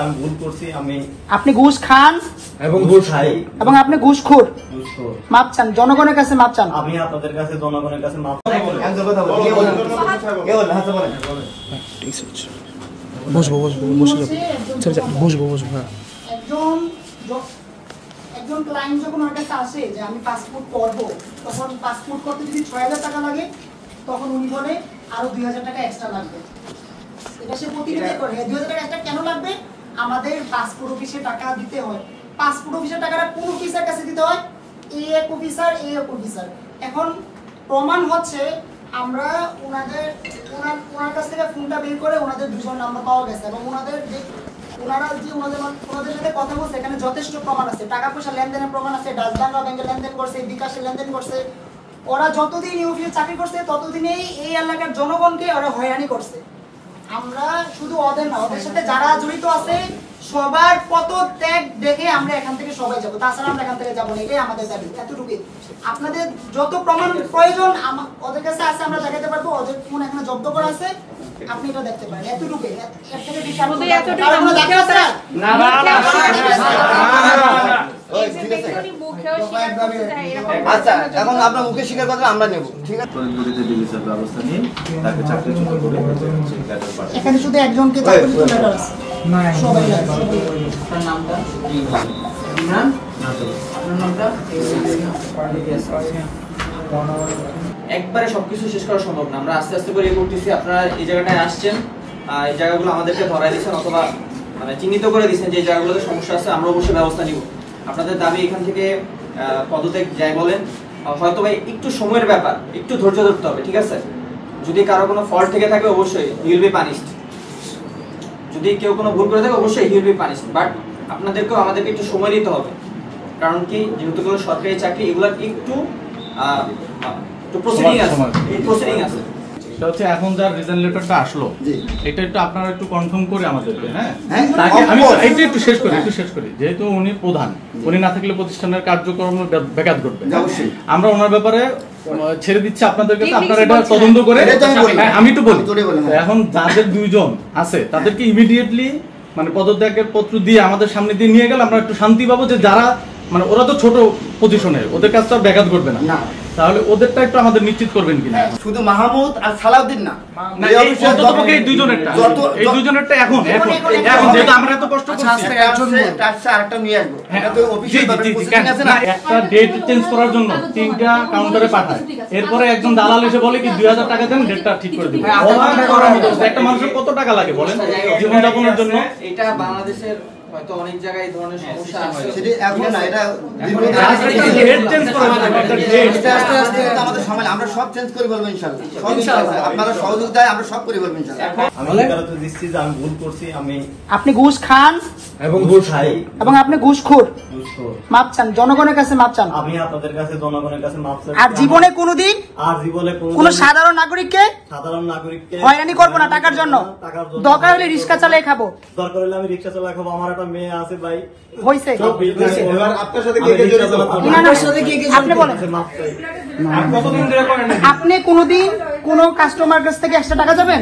আমি ভুল করছি। আপনি ঘুষ খান এবং ঘুষ খাই এবং আপনি ঘুষখোর। মাপ চান, জনগণের কাছে মাপ চান। আমি আপনাদের কাছে জনগণের কাছে মাপ একজন ক্লায়েন্ট যখন আমার কাছে আসে যে আমি পাসপোর্ট করব, তখন পাসপোর্ট করতে যদি ৬০০০ টাকা লাগে, তখন উনি বলে আরো ২০০০ টাকা এক্সট্রা লাগবে। এটা সে প্রতিনিধি করে। ২০০০ টাকা এক্সট্রা কেন লাগবে? আমাদের পাসপোর্ট অফিসে টাকা দিতে হয়। পাসপোর্ট অফিসের টাকাটা কোন অফিসার কাছে দিতে হয়? এক অফিসার। এখন প্রমাণ হচ্ছে আমরা ওনার কাছ থেকে ফোনটা বের করে ওনাদের দুজন নাম্বার পাওয়া গেছে এবং ওনাদের সাথে কথা বলছে, এখানে যথেষ্ট প্রমাণ আছে। টাকা পয়সা লেনদেনের প্রমাণ আছে, ডাচবাংলা ব্যাংকে লেনদেন করছে, বিকাশে লেনদেন করছে। ওরা যতদিন এই অফিসে চাকরি করছে ততদিনেই এই এলাকার জনগণকে ওরা হয়রানি করছে। আমরা শুধু ওদের না, ওদের সাথে যারা জড়িত আছে সবার পদত্যাগ দেখে আমরা এখান থেকে সবাই যাবো, তাছাড়া আমরা এখান থেকে যাবো না। এটাই আমাদের দাবি। এতটুকুই। আপনাদের যত প্রমাণ প্রয়োজন ওদের কাছে আছে, আমরা দেখাতে পারবো। ওদের ফোন এখানে জব্দ করা আছে, আপনি এটা দেখতে পারেন। এতটুকুই। এর থেকে বেশি আচ্ছা, এখন আপনার মুখে স্বীকার কথা আমরা নেব, ঠিক আছে? ব্যবস্থা নিয়ে তাকে চাকরিচ্যুত করে এখানে শুধু একজনকে চাকরিচ্যুত করা আছে। সবাই আপনার নামটা ইমরান, আপনার নামটা একবারে সবকিছু শেষ করা সম্ভব না। আমরা আস্তে আস্তে করে করতেছি। আপনারা এই জায়গাটায় আসছেন, এই জায়গাগুলো আমাদেরকে ধরাই দিচ্ছেন অথবা মানে চিহ্নিত করে দিচ্ছেন যে এই জায়গাগুলোতে সমস্যা আছে, আমরা অবশ্যই ব্যবস্থা নিব। আপনাদের দাবি এখান থেকে পদত্যাগ যাই বলেন, হয়তো ভাই একটু সময়ের ব্যাপার, একটু ধৈর্য ধরতে হবে, ঠিক আছে? যদি কারো কোনো ফল্ট থেকে থাকে অবশ্যই হি উইল বি পানিশড। যদি কেউ কোনো ভুল করে থাকে অবশ্যই he will be punished, but আপনাদেরকেও আমাদেরকে একটু সময় দিতে হবে। কারণ কি, যেহেতু কোনো সরকারি চাকরি, এগুলো একটু প্রসিডিং আছে। এটা হচ্ছে এখন যার রিজাইন লেটারটা আসলো, এটা একটু আপনারা একটু কনফার্ম করে আমাদেরকে, হ্যাঁ তাকে আমি এইটা একটু শেষ করি। যেহেতু উনি প্রধান, উনি না থাকলে প্রতিষ্ঠানের কার্যক্রম ব্যাঘাত ঘটবে। আমরা ওনার ব্যাপারে ছেড়ে দিচ্ছি আপনাদের কাছে, আপনারা এটা তদন্ত করে। আমি একটু বলি, এখন যাদের দুইজন আছে তাদেরকে ইমিডিয়েটলি মানে পদত্যাগের পত্র দিয়ে আমাদের সামনে দিয়ে নিয়ে গেলে আমরা একটু শান্তি পাবো, যে যারা মানে ওরা তো ছোট পজিশনের, ওদের কাজটা ব্যাঘাত ঘটবে না। তাহলে ওদেরটা একটু আমাদের নিশ্চিত করবেন কিনা? শুধু মাহমুদ আর সালাউদ্দিন না, এই দুইজনেরটা এখন যেহেতু আমরা এত কষ্ট করছি, আরেকটা নিয়ে আসবো। একটা ডেট চেঞ্জ করার জন্য 3টা কাউন্টারে পাঠায়, এরপরে একজন দালাল এসে বলে কি 2000 টাকা দেন, ডেটটা ঠিক করে দিব। একটা মানুষের কত টাকা লাগে বলেন জীবনযাপনের জন্য? এটা বাংলাদেশের হয়তো অনেক জায়গায় এই ধরনের সমস্যা আছে। সেটা এখন না, এটা ডেট চেঞ্জ করা যাবে, একটা ডেট আস্তে আমাদের সময় আমরা সব চেঞ্জ করে বলবো ইনশাআল্লাহ। আপনারা সহযোগিতায় আমরা সব করে বলবো ইনশাআল্লাহ। আমি কারণে দিচ্ছি যে আমি ভুল করছি। আপনি ঘুষ খান এবং ঘুষ খাই এবং আপনি ঘুষখোর। মাপ চান, জনগণের কাছে মাপ চান। আমি আপনাদের কাছে জনগণের কাছে মাপ চাই। আর জীবনে কোনোদিন কোন সাধারণ নাগরিককে হয়রানি করবো না টাকার জন্য। দরকার হলে রিক্সা চালিয়ে খাবো, দরকার হলে আমি রিক্সা চালিয়ে খাবো। আমার একটা মেয়ে আছে ভাই, হয়েছে। আপনার সাথে কে কে জড়িত? আপনি বলেন, আপনি কোনোদিন কোন কাস্টমার কাছ থেকে এক্সট্রা টাকা যাবেন?